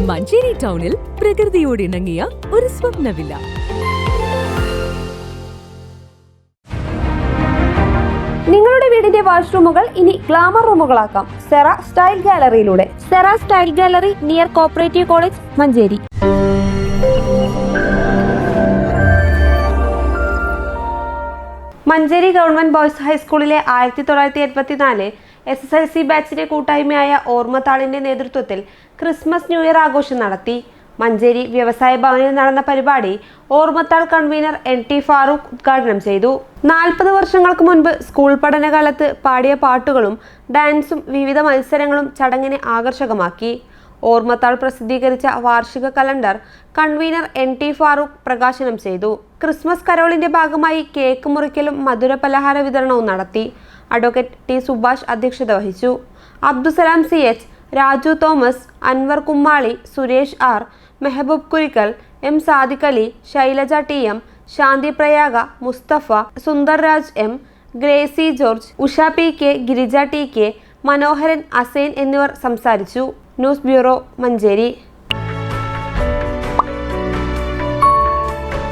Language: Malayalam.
മഞ്ചേരി ടൗണിൽ പ്രകൃതിയോട് ഇണങ്ങിയ ഒരു സ്വപ്ന വില്ല. നിങ്ങളുടെ വീടിന്റെ വാഷ്റൂമുകൾ ഇനി ഗ്ലാമർ റൂമുകളാക്കാം സെറ സ്റ്റൈൽ ഗാലറിയിലൂടെ. Sera style gallery near cooperative college, Manjeri. Manjeri government boys ഹൈസ്കൂളിലെ 1984 SSLC ബാച്ചിന്റെ കൂട്ടായ്മയായ ഓർമ്മത്താളിന്റെ നേതൃത്വത്തിൽ ക്രിസ്മസ് ന്യൂ ഇയർ ആഘോഷം നടത്തി. മഞ്ചേരി വ്യവസായ ഭവനിൽ നടന്ന പരിപാടി ഓർമ്മത്താൾ കൺവീനർ NT ഫാറൂഖ് ഉദ്ഘാടനം ചെയ്തു. 40 വർഷങ്ങൾക്ക് മുൻപ് സ്കൂൾ പഠനകാലത്ത് പാടിയ പാട്ടുകളും ഡാൻസും വിവിധ മത്സരങ്ങളും ചടങ്ങിനെ ആകർഷകമാക്കി. ഓർമ്മത്താൾ പ്രസിദ്ധീകരിച്ച വാർഷിക കലണ്ടർ കൺവീനർ NT ഫാറൂഖ് പ്രകാശനം ചെയ്തു. ക്രിസ്മസ് കരോളിന്റെ ഭാഗമായി കേക്ക് മുറിക്കലും മധുര പലഹാര വിതരണവും നടത്തി. അഡ്വക്കേറ്റ് T സുഭാഷ് അധ്യക്ഷത വഹിച്ചു. Abdussalam CH, Raju Thomas, Anwar Kummali, Suresh R, Mehboob Kurikkal, M Sadiq Ali, Shailaja TM, Shanthi Prayaga, Musthafa, Sundar Raj M, Gracy George, Usha PK, Girija TK, Manoharan, Asain എന്നിവർ സംസാരിച്ചു. News bureau, Manjeri.